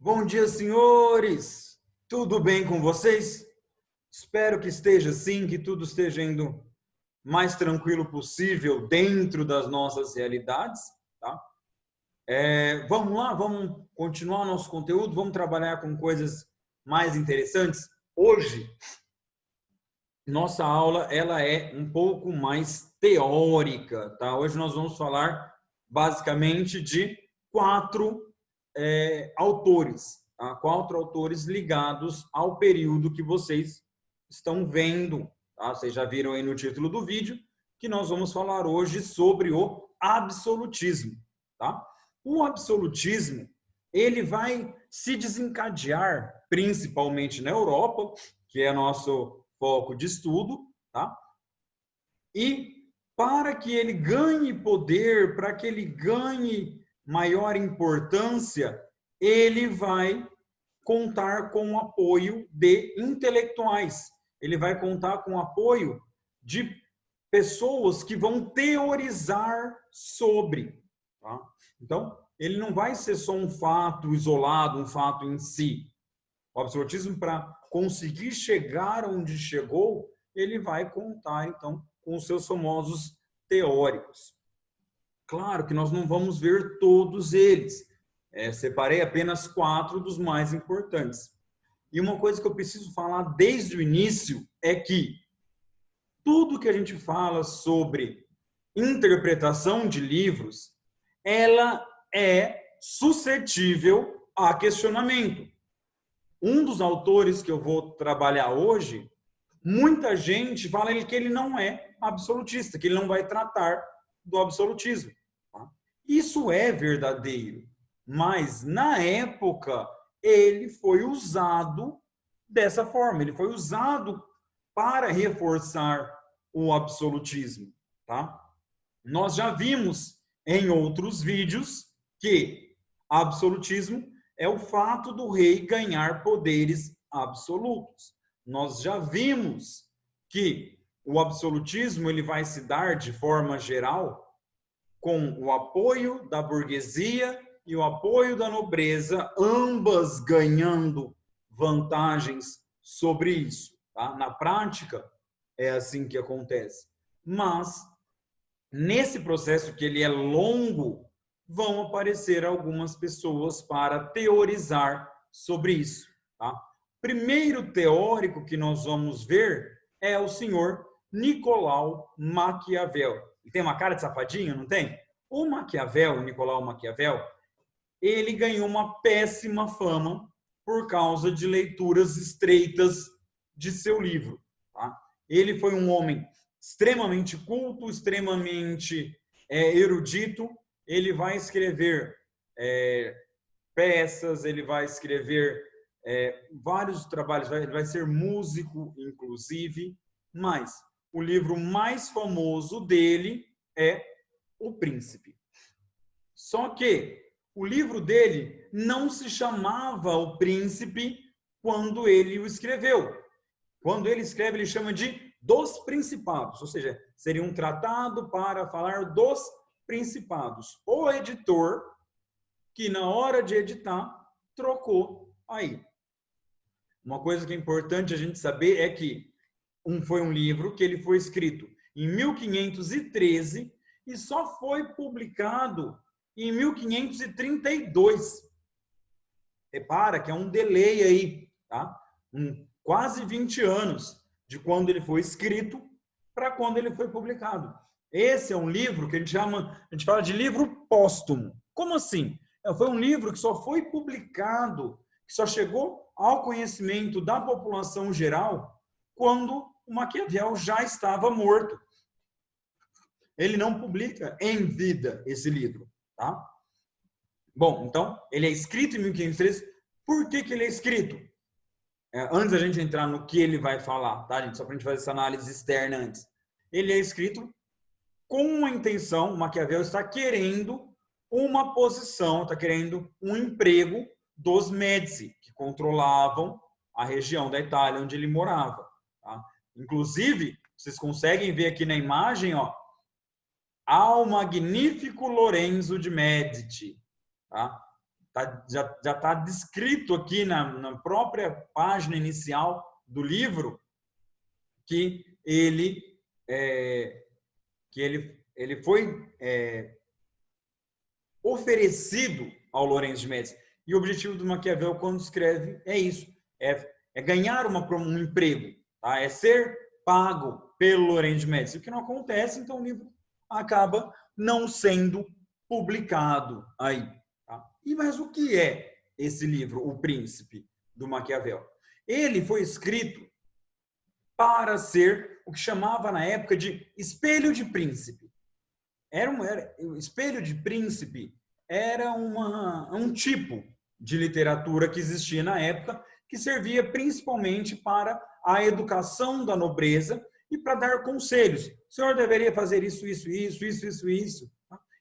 Bom dia, senhores! Tudo bem com vocês? Espero que esteja sim, que tudo esteja indo mais tranquilo possível dentro das nossas realidades, tá? Vamos lá, vamos continuar nosso conteúdo, vamos trabalhar com coisas mais interessantes. Hoje, nossa aula ela é um pouco mais teórica, tá? Hoje nós vamos falar basicamente de quatro autores, tá? Quatro autores ligados ao período que vocês estão vendo, tá? Vocês já viram aí no título do vídeo que nós vamos falar hoje sobre o absolutismo, tá? O absolutismo, ele vai se desencadear principalmente na Europa, que é nosso foco de estudo, tá? E para que ele ganhe poder, para que ele ganhe maior importância, ele vai contar com o apoio de intelectuais. Ele vai contar com o apoio de pessoas que vão teorizar sobre. Tá? Então, ele não vai ser só um fato isolado, um fato em si. O absolutismo, para conseguir chegar onde chegou, ele vai contar, então, com os seus famosos teóricos. Claro que nós não vamos ver todos eles. Separei apenas 4 dos mais importantes. E uma coisa que eu preciso falar desde o início é que tudo que a gente fala sobre interpretação de livros, ela é suscetível a questionamento. Um dos autores que eu vou trabalhar hoje, muita gente fala que ele não é absolutista, que ele não vai tratar do absolutismo. Tá? Isso é verdadeiro, mas na época ele foi usado dessa forma, ele foi usado para reforçar o absolutismo. Tá? Nós já vimos em outros vídeos que absolutismo é o fato do rei ganhar poderes absolutos. Nós já vimos que o absolutismo ele vai se dar de forma geral com o apoio da burguesia e o apoio da nobreza, ambas ganhando vantagens sobre isso. Tá? Na prática, é assim que acontece. Mas, nesse processo que ele é longo, vão aparecer algumas pessoas para teorizar sobre isso. Tá? Primeiro teórico que nós vamos ver é o senhor Nicolau Maquiavel. Ele tem uma cara de safadinho, não tem? O Maquiavel, Nicolau Maquiavel, ele ganhou uma péssima fama por causa de leituras estreitas de seu livro. Tá? Ele foi um homem extremamente culto, extremamente erudito. Ele vai escrever peças, ele vai escrever vários trabalhos, ele vai ser músico, inclusive, mas o livro mais famoso dele é O Príncipe. Só que o livro dele não se chamava O Príncipe quando ele o escreveu. Quando ele escreve, ele chama de Dos Principados, ou seja, seria um tratado para falar dos principados. O editor, que na hora de editar, trocou aí. Uma coisa que é importante a gente saber é que foi um livro que ele foi escrito em 1513 e só foi publicado em 1532. Repara que é um delay aí, tá? Quase 20 anos de quando ele foi escrito para quando ele foi publicado. Esse é um livro que a gente fala de livro póstumo. Como assim? Foi um livro que só foi publicado, que só chegou ao conhecimento da população geral quando o Maquiavel já estava morto. Ele não publica em vida esse livro, tá? Bom, então, ele é escrito em 1513. Por que ele é escrito? Antes da gente entrar no que ele vai falar, tá, gente? Só para a gente fazer essa análise externa antes. Ele é escrito com uma intenção, Maquiavel está querendo uma posição, está querendo um emprego dos Médici, que controlavam a região da Itália onde ele morava. Tá? Inclusive, vocês conseguem ver aqui na imagem, ó, ao magnífico Lorenzo de Medici. Tá? já está descrito aqui na própria página inicial do livro que ele foi oferecido ao Lourenço de Médici. E o objetivo do Maquiavel, quando escreve, é isso: é ganhar um emprego, tá? É ser pago pelo Lourenço de Médici. O que não acontece, então o livro acaba não sendo publicado aí. Tá? Mas o que é esse livro, O Príncipe, do Maquiavel? Ele foi escrito para ser o que chamava na época de espelho de príncipe. O espelho de príncipe era um tipo de literatura que existia na época, que servia principalmente para a educação da nobreza e para dar conselhos. O senhor deveria fazer isso, isso, isso, isso, isso, isso.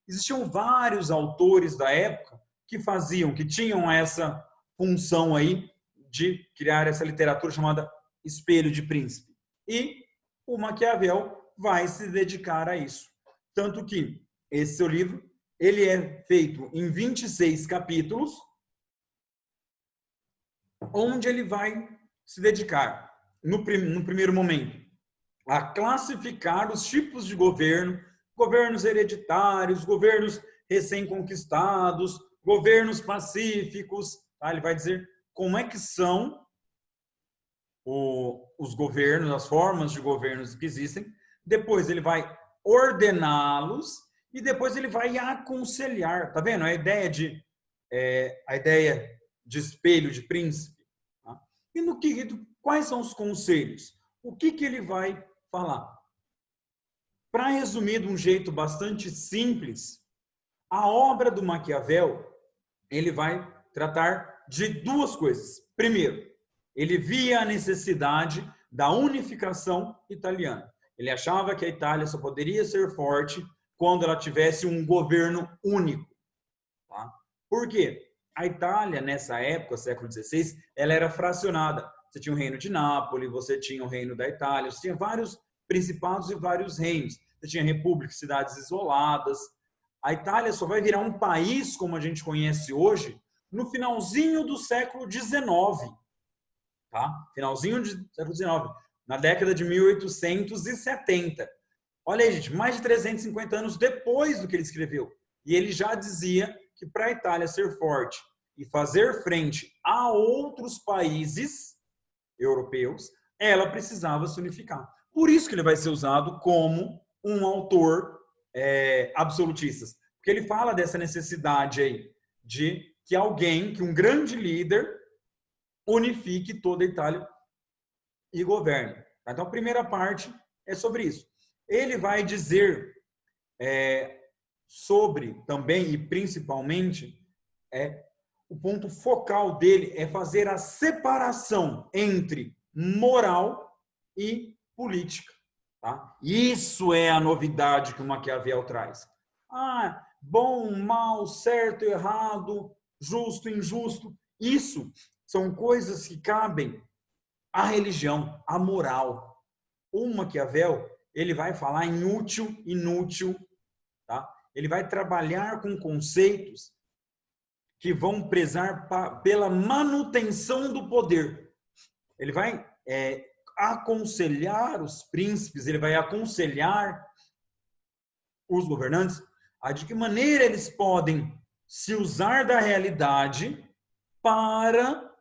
Existiam vários autores da época que tinham essa função aí de criar essa literatura chamada espelho de príncipe. E o Maquiavel vai se dedicar a isso. Tanto que esse seu livro, ele é feito em 26 capítulos, onde ele vai se dedicar, no primeiro momento, a classificar os tipos de governo, governos hereditários, governos recém-conquistados, governos pacíficos. Tá? Ele vai dizer como é que são os governos, as formas de governos que existem. Depois ele vai ordená-los e depois ele vai aconselhar. Tá vendo? A ideia de espelho de príncipe. Tá? E quais são os conselhos? O que ele vai falar? Para resumir de um jeito bastante simples, a obra do Maquiavel, ele vai tratar de duas coisas. Primeiro, ele via a necessidade da unificação italiana. Ele achava que a Itália só poderia ser forte quando ela tivesse um governo único. Tá? Por quê? A Itália, nessa época, século XVI, ela era fracionada. Você tinha o reino de Nápoles, você tinha o reino da Itália, você tinha vários principados e vários reinos. Você tinha repúblicas, cidades isoladas. A Itália só vai virar um país, como a gente conhece hoje, no finalzinho do século XIX. Tá? Finalzinho do século XIX, na década de 1870. Olha aí, gente, mais de 350 anos depois do que ele escreveu. E ele já dizia que para a Itália ser forte e fazer frente a outros países europeus, ela precisava se unificar. Por isso que ele vai ser usado como um autor absolutista. Porque ele fala dessa necessidade aí de que um grande líder, unifique toda a Itália e governe. Então, a primeira parte é sobre isso. Ele vai dizer sobre também e principalmente o ponto focal dele é fazer a separação entre moral e política. Tá? Isso é a novidade que o Maquiavel traz. Bom, mal, certo, errado, justo, injusto. Isso são coisas que cabem à religião, à moral. O Maquiavel, ele vai falar em útil, inútil. Tá? Ele vai trabalhar com conceitos que vão prezar pela manutenção do poder. Ele vai aconselhar os príncipes, ele vai aconselhar os governantes de que maneira eles podem se usar da realidade para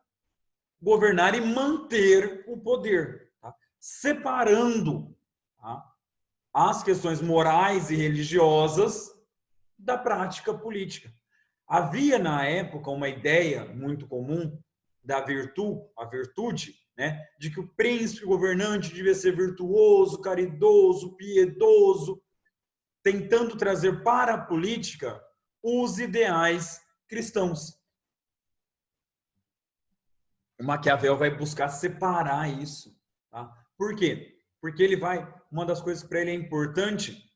governar e manter o poder, tá? Separando, tá, as questões morais e religiosas da prática política. Havia na época uma ideia muito comum da virtude, né, de que o príncipe governante devia ser virtuoso, caridoso, piedoso, tentando trazer para a política os ideais cristãos. O Maquiavel vai buscar separar isso. Tá? Por quê? Porque uma das coisas que para ele é importante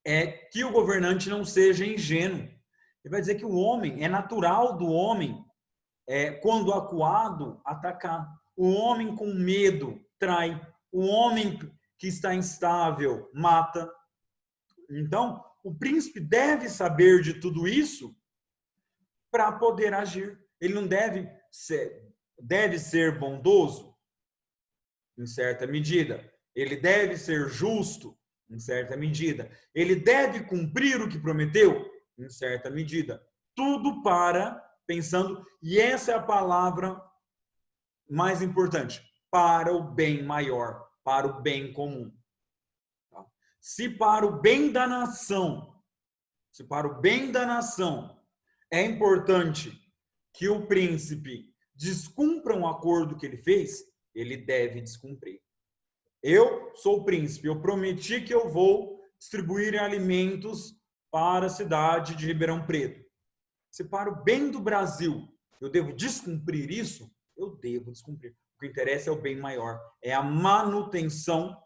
é que o governante não seja ingênuo. Ele vai dizer que o homem, é natural do homem, quando acuado, atacar. O homem com medo trai. O homem que está instável mata. Então, o príncipe deve saber de tudo isso para poder agir. Ele não deve ser bondoso, em certa medida. Ele deve ser justo, em certa medida. Ele deve cumprir o que prometeu, em certa medida. Tudo pensando, e essa é a palavra mais importante, para o bem maior, para o bem comum. Se para o bem da nação, é importante que o príncipe descumpra um acordo que ele fez, ele deve descumprir. Eu sou o príncipe, eu prometi que eu vou distribuir alimentos para a cidade de Ribeirão Preto. Se para o bem do Brasil eu devo descumprir isso, eu devo descumprir. O que interessa é o bem maior, é a manutenção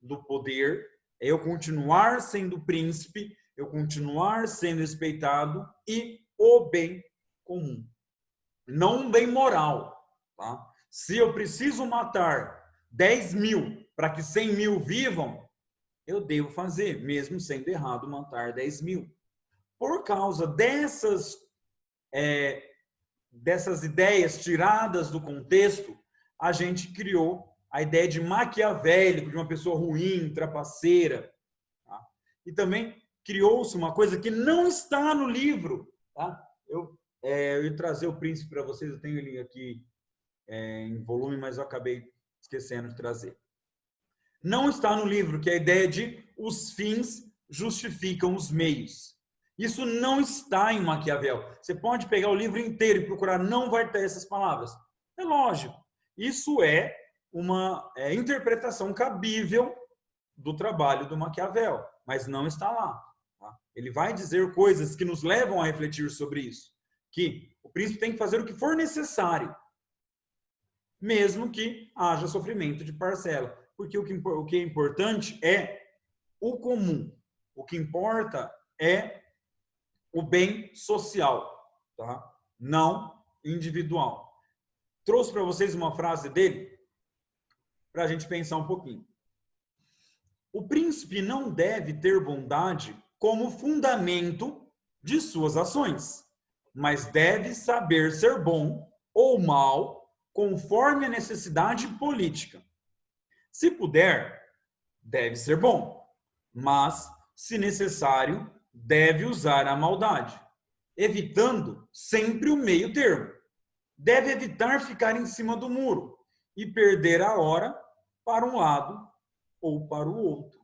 do poder, é eu continuar sendo príncipe, eu continuar sendo respeitado e o bem comum. Não um bem moral. Tá? Se eu preciso matar 10 mil para que 100 mil vivam, eu devo fazer, mesmo sendo errado matar 10 mil. Por causa dessas ideias tiradas do contexto, a gente criou a ideia de maquiavélico, de uma pessoa ruim, trapaceira. Tá? E também criou-se uma coisa que não está no livro. Tá? Eu ia trazer o príncipe para vocês, eu tenho ele aqui em volume, mas eu acabei esquecendo de trazer. Não está no livro, que é a ideia de os fins justificam os meios. Isso não está em Maquiavel. Você pode pegar o livro inteiro e procurar, não vai ter essas palavras. É lógico. Isso é uma interpretação cabível do trabalho do Maquiavel, mas não está lá. Tá? Ele vai dizer coisas que nos levam a refletir sobre isso. Que o príncipe tem que fazer o que for necessário, mesmo que haja sofrimento de parcela. Porque o que é importante é o comum. O que importa é o bem social, tá? Não individual. Trouxe para vocês uma frase dele para a gente pensar um pouquinho. O príncipe não deve ter bondade como fundamento de suas ações, mas deve saber ser bom ou mal conforme a necessidade política. Se puder, deve ser bom, mas, se necessário, deve usar a maldade, evitando sempre o meio termo. Deve evitar ficar em cima do muro e perder a hora para um lado ou para o outro.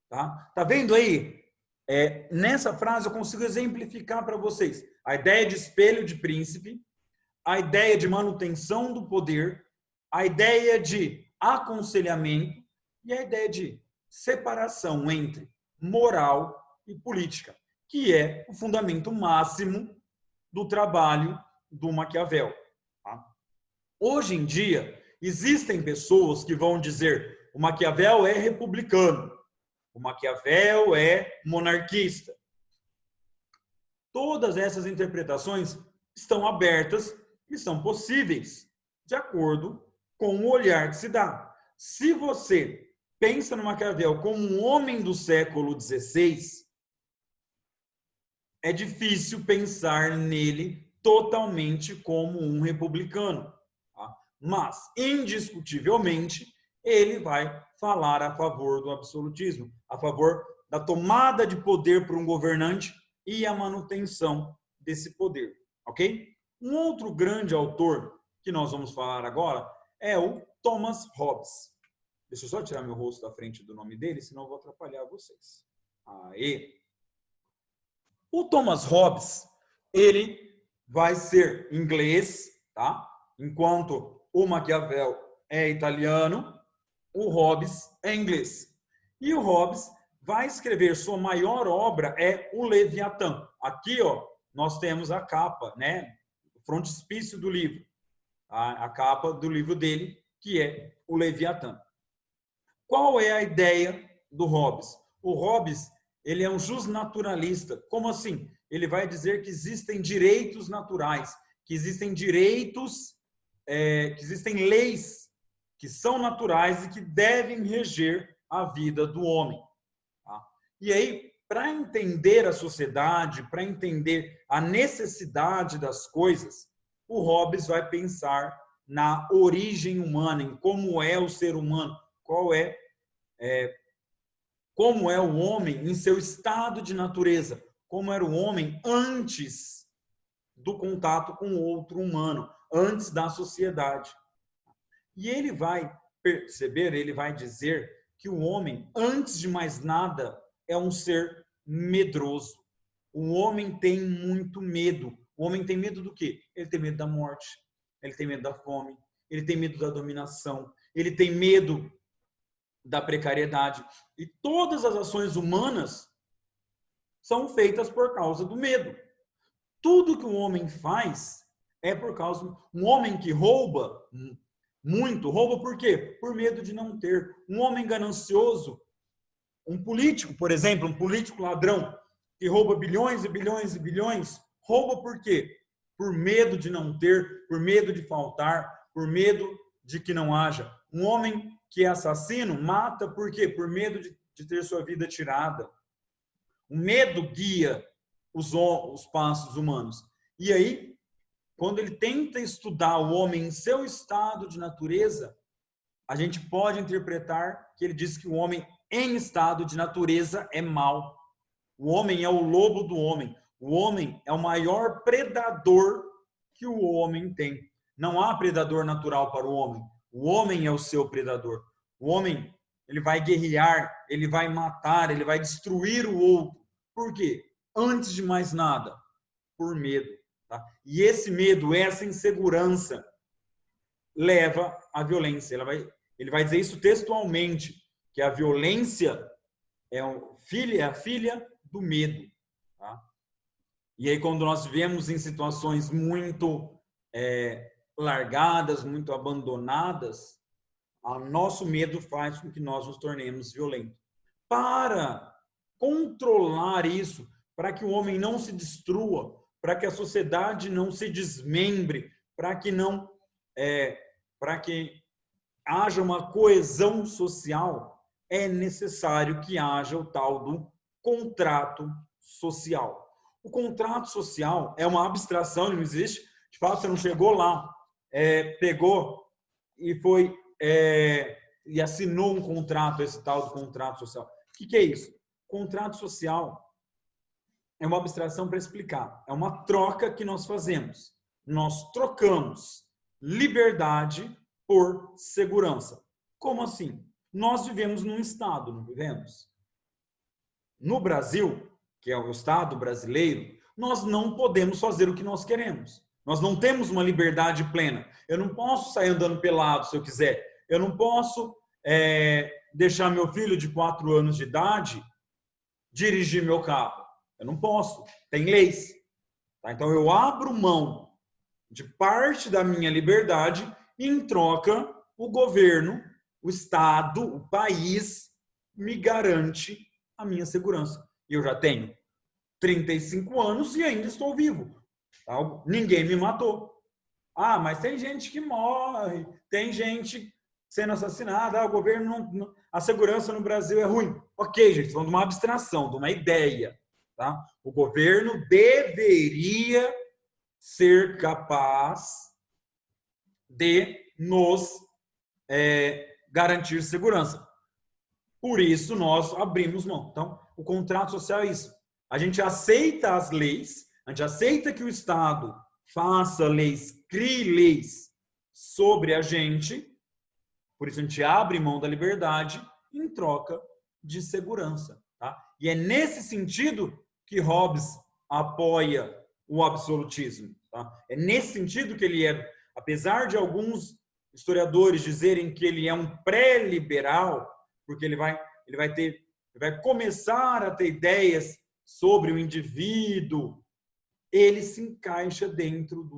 Tá vendo aí? Nessa frase eu consigo exemplificar para vocês a ideia de espelho de príncipe, a ideia de manutenção do poder, a ideia de aconselhamento e a ideia de separação entre moral e política, que é o fundamento máximo do trabalho do Maquiavel. Tá? Hoje em dia, existem pessoas que vão dizer o Maquiavel é republicano, o Maquiavel é monarquista. Todas essas interpretações estão abertas e são possíveis, de acordo com o olhar que se dá. Se você pensa no Maquiavel como um homem do século XVI, é difícil pensar nele totalmente como um republicano. Tá? Mas, indiscutivelmente, ele vai falar a favor do absolutismo, a favor da tomada de poder por um governante e a manutenção desse poder. Ok? Um outro grande autor que nós vamos falar agora é o Thomas Hobbes. Deixa eu só tirar meu rosto da frente do nome dele, senão eu vou atrapalhar vocês. Aê! O Thomas Hobbes, ele vai ser inglês, tá? Enquanto o Maquiavel é italiano, o Hobbes é inglês. E o Hobbes vai escrever, sua maior obra é o Leviatã. Aqui, ó, nós temos a capa, né? O frontispício do livro. A capa do livro dele, que é o Leviatã. Qual é a ideia do Hobbes? O Hobbes, ele é um justnaturalista. Como assim? Ele vai dizer que existem direitos naturais, que existem direitos, que existem leis que são naturais e que devem reger a vida do homem. Tá? E aí, para entender a sociedade, para entender a necessidade das coisas, o Hobbes vai pensar na origem humana, em como é o ser humano, como é o homem em seu estado de natureza, como era o homem antes do contato com o outro humano, antes da sociedade. E ele vai perceber, ele vai dizer que o homem, antes de mais nada, é um ser medroso. O homem tem muito medo. O homem tem medo do quê? Ele tem medo da morte, ele tem medo da fome, ele tem medo da dominação, ele tem medo da precariedade. E todas as ações humanas são feitas por causa do medo. Tudo que o homem faz é por causa... Um homem que rouba muito, rouba por quê? Por medo de não ter. Um homem ganancioso, um político, por exemplo, um político ladrão, que rouba bilhões e bilhões e bilhões, rouba por quê? Por medo de não ter, por medo de faltar, por medo de que não haja. Um homem que é assassino mata por quê? Por medo de ter sua vida tirada. O medo guia os passos humanos. E aí, quando ele tenta estudar o homem em seu estado de natureza, a gente pode interpretar que ele diz que o homem em estado de natureza é mau. O homem é o lobo do homem. O homem é o maior predador que o homem tem. Não há predador natural para o homem. O homem é o seu predador. O homem, ele vai guerrear, ele vai matar, ele vai destruir o outro. Por quê? Antes de mais nada, por medo. Tá? E esse medo, essa insegurança, leva à violência. Ele vai dizer isso textualmente, que a violência é a filha do medo. Tá? E aí, quando nós vivemos em situações muito largadas, muito abandonadas, o nosso medo faz com que nós nos tornemos violentos. Para controlar isso, para que o homem não se destrua, para que a sociedade não se desmembre, para que haja uma coesão social, é necessário que haja o tal do contrato social. O contrato social é uma abstração, ele não existe. De fato, você não chegou lá, pegou e foi e assinou um contrato, esse tal do contrato social. O que é isso? Contrato social é uma abstração para explicar. É uma troca que nós fazemos. Nós trocamos liberdade por segurança. Como assim? Nós vivemos num estado, não vivemos? No Brasil, que é o estado brasileiro, nós não podemos fazer o que nós queremos. Nós não temos uma liberdade plena. Eu não posso sair andando pelado se eu quiser. Eu não posso deixar meu filho de 4 anos de idade dirigir meu carro. Eu não posso. Tem leis. Tá? Então, eu abro mão de parte da minha liberdade e, em troca, o governo, o Estado, o país me garante a minha segurança. E eu já tenho 35 anos e ainda estou vivo. Tá? Ninguém me matou. Ah, mas tem gente que morre, tem gente sendo assassinada, o governo a segurança no Brasil é ruim. Ok, gente, falando de uma abstração, de uma ideia. Tá? O governo deveria ser capaz de nos garantir segurança. Por isso, nós abrimos mão. Então, o contrato social é isso. A gente aceita as leis, a gente aceita que o Estado faça leis, crie leis sobre a gente, por isso a gente abre mão da liberdade em troca de segurança. Tá? E é nesse sentido que Hobbes apoia o absolutismo. Tá? É nesse sentido que ele apesar de alguns historiadores dizerem que ele é um pré-liberal, porque ele vai começar a ter ideias sobre o indivíduo, ele se encaixa dentro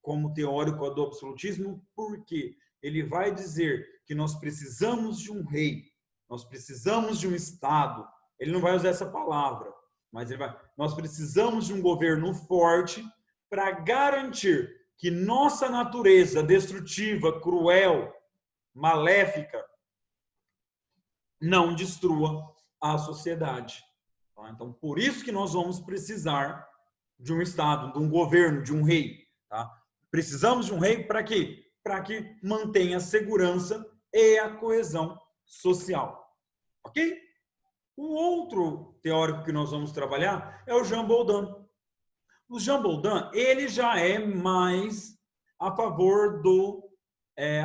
como teórico do absolutismo, porque ele vai dizer que nós precisamos de um rei, nós precisamos de um Estado. Ele não vai usar essa palavra, mas nós precisamos de um governo forte para garantir que nossa natureza destrutiva, cruel, maléfica, não destrua a sociedade. Tá? Então, por isso que nós vamos precisar de um Estado, de um governo, de um rei. Tá? Precisamos de um rei para quê? Para que mantenha a segurança e a coesão social. Ok? O outro teórico que nós vamos trabalhar é o Jean Baudin. O Jean Baudin, ele já é mais a favor do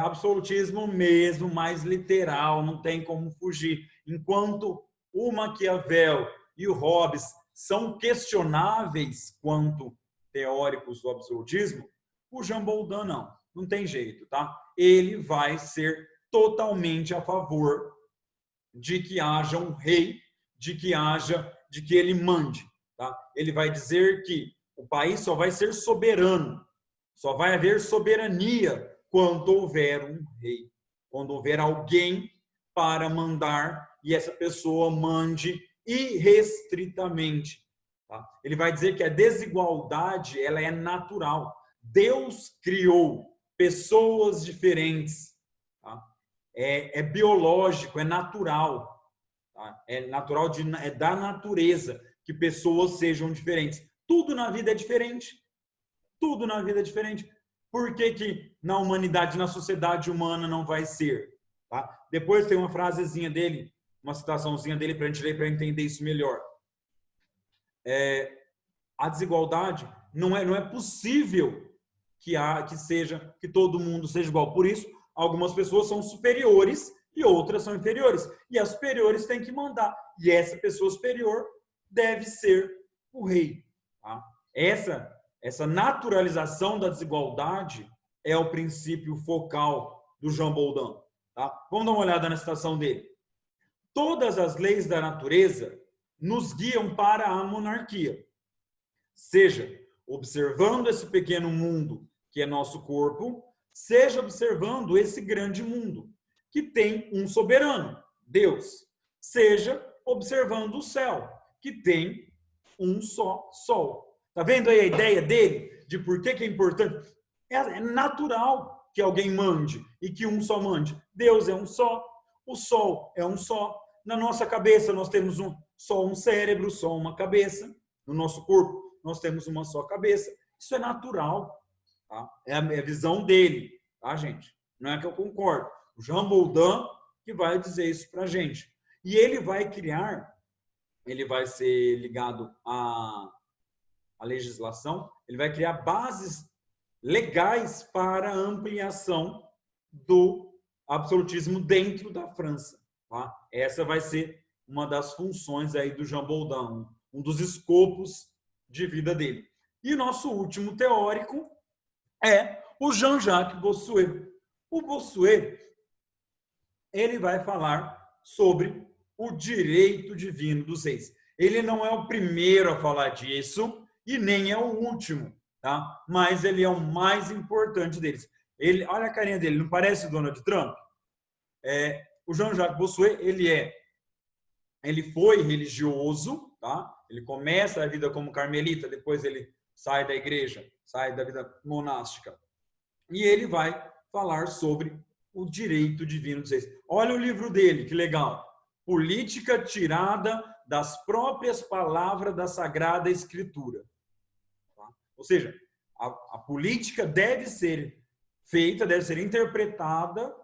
absolutismo mesmo, mais literal, não tem como fugir. Enquanto o Maquiavel e o Hobbes são questionáveis quanto teóricos do absolutismo, o Jean Baudin não tem jeito, tá? Ele vai ser totalmente a favor de que haja um rei, de que ele mande, tá? Ele vai dizer que o país só vai ser soberano, só vai haver soberania quando houver um rei, quando houver alguém para mandar e essa pessoa mande irrestritamente. Tá? Ele vai dizer que a desigualdade ela é natural. Deus criou pessoas diferentes. Tá? É biológico, é natural. Tá? É natural, é da natureza que pessoas sejam diferentes. Tudo na vida é diferente. Tudo na vida é diferente. Por que na humanidade, na sociedade humana não vai ser? Tá? Depois tem uma frasezinha dele, uma citaçãozinha dele para a gente ler para entender isso melhor. A desigualdade não é possível que todo mundo seja igual. Por isso, algumas pessoas são superiores e outras são inferiores. E as superiores têm que mandar. E essa pessoa superior deve ser o rei. Tá? Essa naturalização da desigualdade é o princípio focal do Jean Baudin. Tá? Vamos dar uma olhada na citação dele. Todas as leis da natureza nos guiam para a monarquia. Seja observando esse pequeno mundo que é nosso corpo, seja observando esse grande mundo que tem um soberano, Deus. Seja observando o céu, que tem um só sol. Tá vendo aí a ideia dele de por que é importante? É natural que alguém mande e que um só mande. Deus é um só, o sol é um só. Na nossa cabeça nós temos só um cérebro, só uma cabeça. No nosso corpo nós temos uma só cabeça. Isso é natural. Tá? É a visão dele, tá, gente? Não é que eu concordo. O Jean Baudin que vai dizer isso pra gente. E ele vai ser ligado à legislação, ele vai criar bases legais para a ampliação do absolutismo dentro da França. Tá? Essa vai ser uma das funções aí do Jean Baudin, um dos escopos de vida dele. E nosso último teórico é o Jean-Jacques Bossuet. O Bossuet, ele vai falar sobre o direito divino dos reis. Ele não é o primeiro a falar disso e nem é o último, tá? Mas ele é o mais importante deles. Ele, olha a carinha dele, não parece o Donald Trump? O Jean-Jacques Bossuet, ele foi religioso, tá? Ele começa a vida como carmelita, depois ele sai da igreja, sai da vida monástica. E ele vai falar sobre o direito divino dos reis. Olha o livro dele, que legal. Política tirada das próprias palavras da Sagrada Escritura. Tá? Ou seja, a política deve ser feita, deve ser interpretada,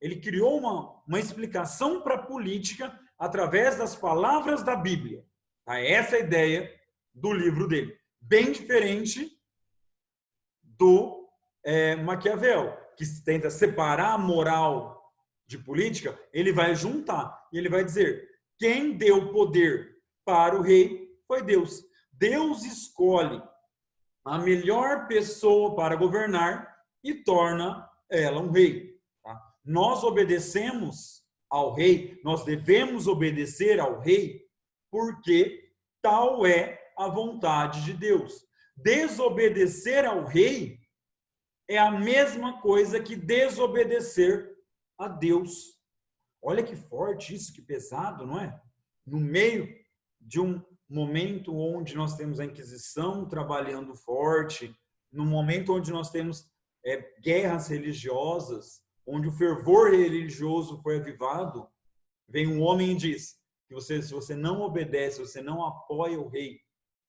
ele criou uma explicação para a política através das palavras da Bíblia. Tá? Essa é a ideia do livro dele. Bem diferente do Maquiavel, que tenta separar a moral de política. Ele vai juntar e ele vai dizer: quem deu poder para o rei foi Deus. Deus escolhe a melhor pessoa para governar e torna ela um rei. Tá? Nós obedecemos ao rei, nós devemos obedecer ao rei, porque tal é a vontade de Deus. Desobedecer ao rei é a mesma coisa que desobedecer a Deus. Olha que forte isso, que pesado, não é? No meio de um momento onde nós temos a Inquisição trabalhando forte, no momento onde nós temos guerras religiosas, onde o fervor religioso foi avivado, vem um homem e diz que se você não obedece, se você não apoia o rei,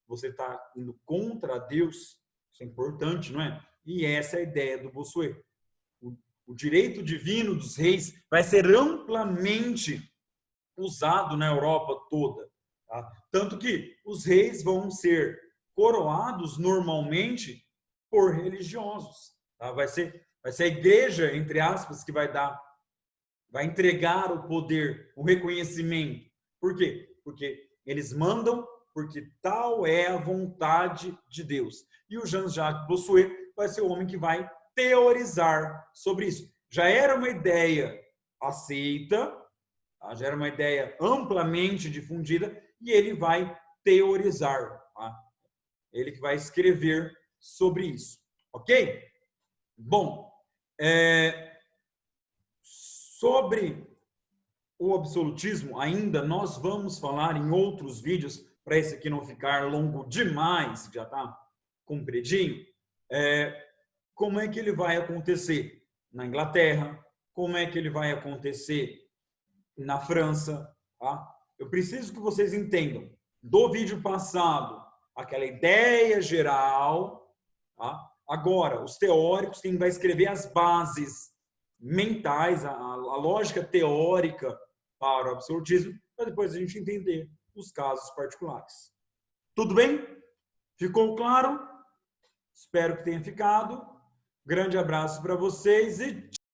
você está indo contra Deus. Isso é importante, não é? E essa é a ideia do Bossuet. O direito divino dos reis vai ser amplamente usado na Europa toda. Tá? Tanto que os reis vão ser coroados normalmente por religiosos. Tá? Vai ser a igreja, entre aspas, que vai entregar o poder, o reconhecimento. Por quê? Porque eles mandam, porque tal é a vontade de Deus. E o Jean-Jacques Bossuet vai ser o homem que vai teorizar sobre isso. Já era uma ideia aceita, tá? Já era uma ideia amplamente difundida, e ele vai teorizar. Tá? Ele que vai escrever sobre isso. Ok? Bom, sobre o absolutismo, ainda nós vamos falar em outros vídeos, para esse aqui não ficar longo demais, já está compridinho, como é que ele vai acontecer na Inglaterra, como é que ele vai acontecer na França. Tá? Eu preciso que vocês entendam, do vídeo passado, aquela ideia geral, tá? Agora, os teóricos, quem vai escrever as bases mentais, a lógica teórica para o absolutismo, para depois a gente entender os casos particulares. Tudo bem? Ficou claro? Espero que tenha ficado. Grande abraço para vocês e